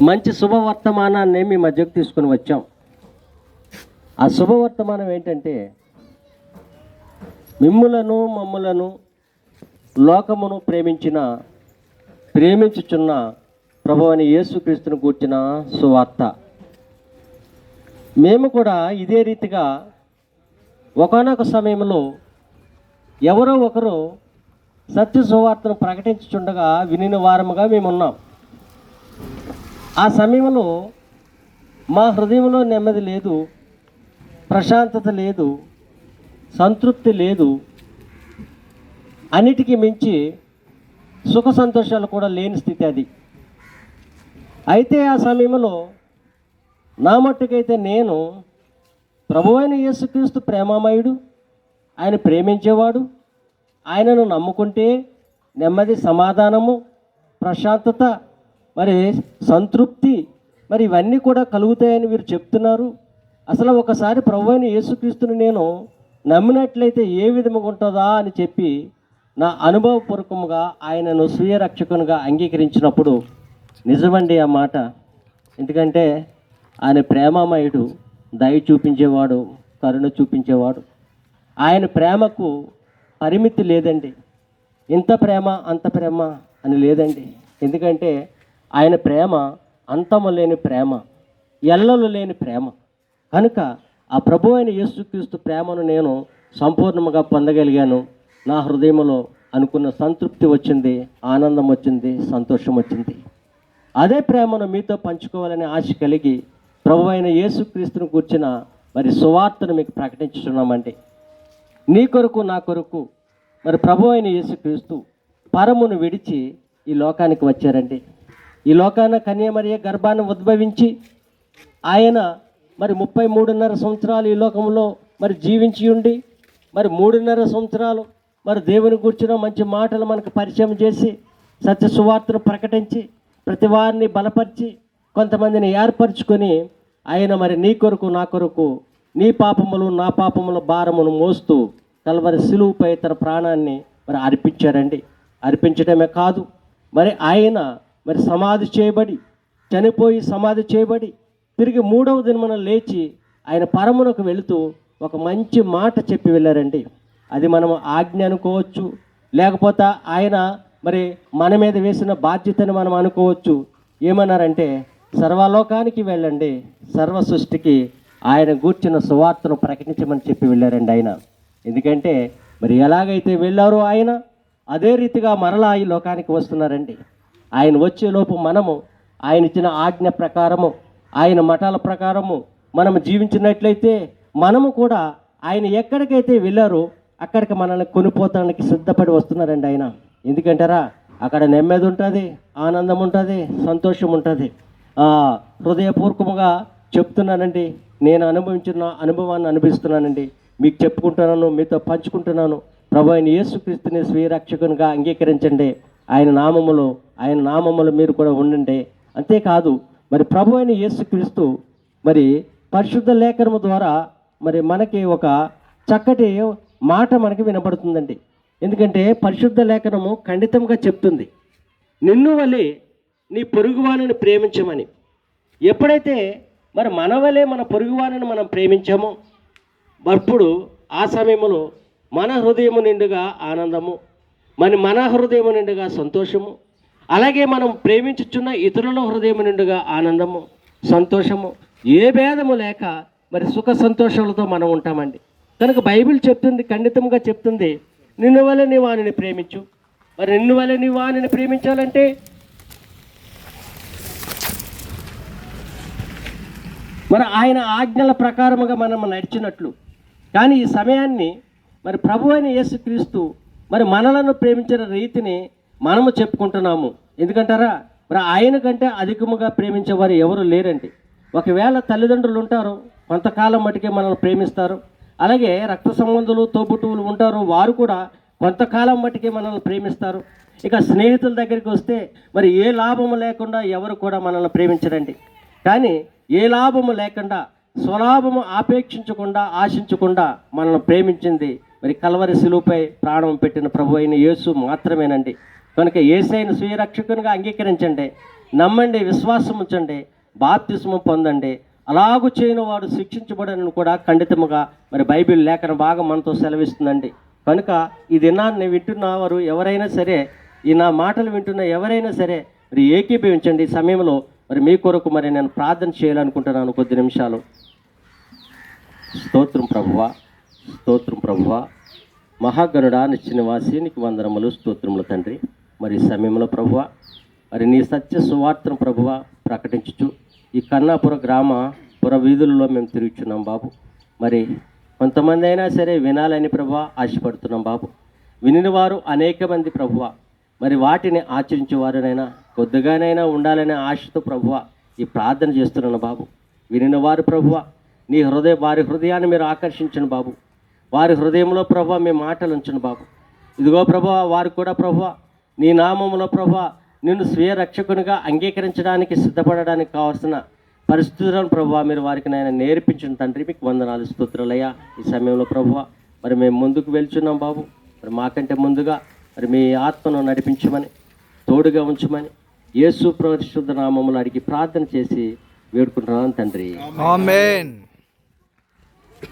మంచి శుభవర్తమానాన్ని మీ మధ్యకు తీసుకుని వచ్చాం. ఆ శుభవర్తమానం ఏంటంటే, మమ్ములను లోకమును ప్రేమించుచున్న ప్రభువైన యేసుక్రీస్తును కూర్చిన సువార్త. మేము కూడా ఇదే రీతిగా ఒకానొక సమయంలో ఎవరో ఒకరు సత్య సువార్తను ప్రకటించుచుండగా వినిన వారముగా మేమున్నాం. ఆ సమయంలో మా హృదయంలో నెమ్మది లేదు, ప్రశాంతత లేదు, సంతృప్తి లేదు, అన్నిటికీ మించి సుఖ సంతోషాలు కూడా లేని స్థితి అది. అయితే ఆ సమయంలో నా మట్టుకైతే నేను ప్రభువైన యేసుక్రీస్తు ప్రేమామయుడు, ఆయన ప్రేమించేవాడు, ఆయనను నమ్ముకుంటే నెమ్మది, సమాధానము, ప్రశాంతత, మరి సంతృప్తి, మరి ఇవన్నీ కూడా కలుగుతాయని వీరు చెప్తున్నారు. అసలు ఒకసారి ప్రభువైన యేసుక్రీస్తుని నేను నమ్మినట్లయితే ఏ విధముగా ఉంటుందా అని చెప్పి నా అనుభవపూర్వకంగా ఆయనను స్వీయ రక్షకునిగా అంగీకరించినప్పుడు నిజమండి ఆ మాట. ఎందుకంటే ఆయన ప్రేమామయుడు, దయ చూపించేవాడు, కరుణ చూపించేవాడు. ఆయన ప్రేమకు పరిమితి లేదండి. ఇంత ప్రేమ అంత ప్రేమ అని లేదండి. ఎందుకంటే ఆయన ప్రేమ అంతము లేని ప్రేమ, ఎల్లలు లేని ప్రేమ. కనుక ఆ ప్రభు అయిన యేసుక్రీస్తు ప్రేమను నేను సంపూర్ణంగా పొందగలిగాను. నా హృదయంలో అనుకున్న సంతృప్తి వచ్చింది, ఆనందం వచ్చింది, సంతోషం వచ్చింది. అదే ప్రేమను మీతో పంచుకోవాలని ఆశ కలిగి ప్రభు అయిన యేసుక్రీస్తును కూర్చిన మరి సువార్తను మీకు ప్రకటించుతున్నామండి. నీ కొరకు నా కొరకు మరి ప్రభు అయిన యేసుక్రీస్తు పరమును విడిచి ఈ లోకానికి వచ్చారండి. ఈ లోకాన కన్యమరియ గర్భాన్ని ఉద్భవించి ఆయన మరి 33.5 సంవత్సరాలు ఈ లోకంలో మరి జీవించి ఉండి మరి 3.5 సంవత్సరాలు మరి దేవుని కూర్చున్న మంచి మాటలు మనకు పరిచయం చేసి సత్య సువార్తను ప్రకటించి ప్రతి వారిని బలపరిచి కొంతమందిని ఏర్పరచుకొని ఆయన మరి నీ కొరకు నా కొరకు నీ పాపములు నా పాపముల భారమును మోస్తూ కల్వరి సిలువుపై తన ప్రాణాన్ని మరి అర్పించారండి. అర్పించడమే కాదు, మరి ఆయన మరి సమాధి చేయబడి చనిపోయి సమాధి చేయబడి తిరిగి 3వ దినమున లేచి ఆయన పరమునకు వెళుతూ ఒక మంచి మాట చెప్పి వెళ్ళారండి. అది మనం ఆజ్ఞ అనుకోవచ్చు, లేకపోతే ఆయన మరి మన మీద వేసిన బాధ్యతని మనం అనుకోవచ్చు. ఏమన్నారంటే, సర్వలోకానికి వెళ్ళండి, సర్వ సృష్టికి ఆయన గూర్చిన సువార్తను ప్రకటించమని చెప్పి వెళ్ళారండి ఆయన. ఎందుకంటే మరి ఎలాగైతే వెళ్ళారో ఆయన అదే రీతిగా మరలా ఈ లోకానికి వస్తున్నారండి. ఆయన వచ్చేలోపు మనము ఆయన ఇచ్చిన ఆజ్ఞ ప్రకారము, ఆయన మతాల ప్రకారము మనము జీవించినట్లయితే మనము కూడా ఆయన ఎక్కడికైతే వెళ్ళారో అక్కడికి మనల్ని కొనిపోతానికి సిద్ధపడి వస్తున్నారండి ఆయన. ఎందుకంటారా, అక్కడ నెమ్మది ఉంటుంది, ఆనందం ఉంటుంది, సంతోషం ఉంటుంది. హృదయపూర్వకంగా చెప్తున్నానండి, నేను అనుభవించిన అనుభవాన్ని అనుభవిస్తున్నానండి, మీకు చెప్పుకుంటున్నాను, మీతో పంచుకుంటున్నాను. ప్రభు అయిన యేసుక్రీస్తుని స్వీయరక్షకునిగా అంగీకరించండి. ఆయన నామములో మీరు కూడా ఉండండి. అంతేకాదు మరి ప్రభు అయిన యేసుక్రీస్తు మరి పరిశుద్ధ లేఖనము ద్వారా మరి మనకి ఒక చక్కటి మాట మనకి వినపడుతుందండి. ఎందుకంటే పరిశుద్ధ లేఖనము ఖండితంగా చెప్తుంది, నిన్ను వలె నీ పొరుగువానిని ప్రేమించమని. ఎప్పుడైతే మరి మన వలె మన పొరుగువానిని మనం ప్రేమించామో అప్పుడు ఆ సమయంలో మన హృదయము నిండుగా ఆనందము, మన హృదయము నిండుగా సంతోషము, అలాగే మనం ప్రేమించుచున్న ఇతరుల హృదయము నిండుగా ఆనందము, సంతోషము, ఏ భేదము లేక మరి సుఖ సంతోషాలతో మనం ఉంటామండి. కనుక బైబిల్ చెప్తుంది, ఖండితంగా చెప్తుంది, నిన్ను వలె నీ వానిని ప్రేమించు. మరి నిన్ను వలె నీ వానిని ప్రేమించాలంటే మరి ఆయన ఆజ్ఞల ప్రకారముగా మనం నడిచినట్లు. కానీ ఈ సమయాన్ని మరి ప్రభు అయిన యేసుక్రీస్తు మరి మనలను ప్రేమించిన రీతిని మనము చెప్పుకుంటున్నాము. ఎందుకంటారా, మరి ఆయన కంటే అధికముగా ప్రేమించేవారు ఎవరు లేరండి. ఒకవేళ తల్లిదండ్రులు ఉంటారు, కొంతకాలం మటుకే మనల్ని ప్రేమిస్తారు. అలాగే రక్త సంబంధులు, తోబుట్టువులు ఉంటారు, వారు కూడా కొంతకాలం మటుకే మనల్ని ప్రేమిస్తారు. ఇక స్నేహితుల దగ్గరికి వస్తే మరి ఏ లాభము లేకుండా ఎవరు కూడా మనల్ని ప్రేమించరండి. కానీ ఏ లాభము లేకుండా, స్వలాభము ఆపేక్షించకుండా, ఆశించకుండా మనల్ని ప్రేమించింది మరి కల్వరి సిలువపై ప్రాణం పెట్టిన ప్రభు అయిన యేసు మాత్రమేనండి. కనుక యేసయ్యను స్వీయ రక్షకునిగా అంగీకరించండి. నమ్మండి, విశ్వాసం ఉంచండి, బాప్తిస్మం పొందండి. అలాగూ చేయని వాడు శిక్షించబడని కూడా ఖండితముగా మరి బైబిల్ లేఖన భాగం మనతో సెలవిస్తుందండి. కనుక ఈ దినాన్ని వింటున్న వారు ఎవరైనా సరే, ఈ నా మాటలు వింటున్న ఎవరైనా సరే మరి ఏకీభవించండి. ఈ సమయంలో మరి మీ కొరకు మరి నేను ప్రార్థన చేయాలనుకుంటున్నాను కొద్ది నిమిషాలు. స్తోత్రం ప్రభువా, స్తోత్రం ప్రభువా, మహాగణుడా, నిత్యనివాసి, నీకు వందనములు, స్తోత్రములు తండ్రి. మరి ఈ సమయంలో ప్రభువా మరి నీ సత్య సువార్తను ప్రభువా ప్రకటించుచు ఈ కన్నాపుర గ్రామ పుర వీధులలో మేము తిరుగుచున్నాం బాబు. మరి కొంతమంది అయినా సరే వినాలని ప్రభువా ఆశపడుతున్నాం బాబు. వినిన వారు అనేక మంది ప్రభువా, మరి వాటిని ఆచరించేవారునైనా కొద్దిగానైనా ఉండాలనే ఆశతో ప్రభువా ఈ ప్రార్థన చేస్తున్నాను బాబు. వినిన వారు ప్రభువా నీ వారి హృదయాన్ని మీరు ఆకర్షించను బాబు. వారి హృదయంలో ప్రభువా మీ మాటలు ఉంచను బాబు. ఇదిగో ప్రభువా వారు కూడా ప్రభువా నీ నామములో ప్రభువా నిన్ను స్వీయ రక్షకునిగా అంగీకరించడానికి సిద్ధపడడానికి కావాల్సిన పరిస్థితులను ప్రభువా మీరు వారికి నాయన నేర్పించిన తండ్రి, మీకు వందనాలు, స్తోత్రాలయ్యా. ఈ సమయంలో ప్రభువా మరి మేము ముందుకు వెళ్తున్నాం బాబు. మరి మాకంటే ముందుగా మరి మీ ఆత్మను నడిపించమని, తోడుగా ఉంచమని యేసు పరిశుద్ధ నామములో అడిగి ప్రార్థన చేసి వేడుకుంటున్నాను తండ్రి. ఆమేన్.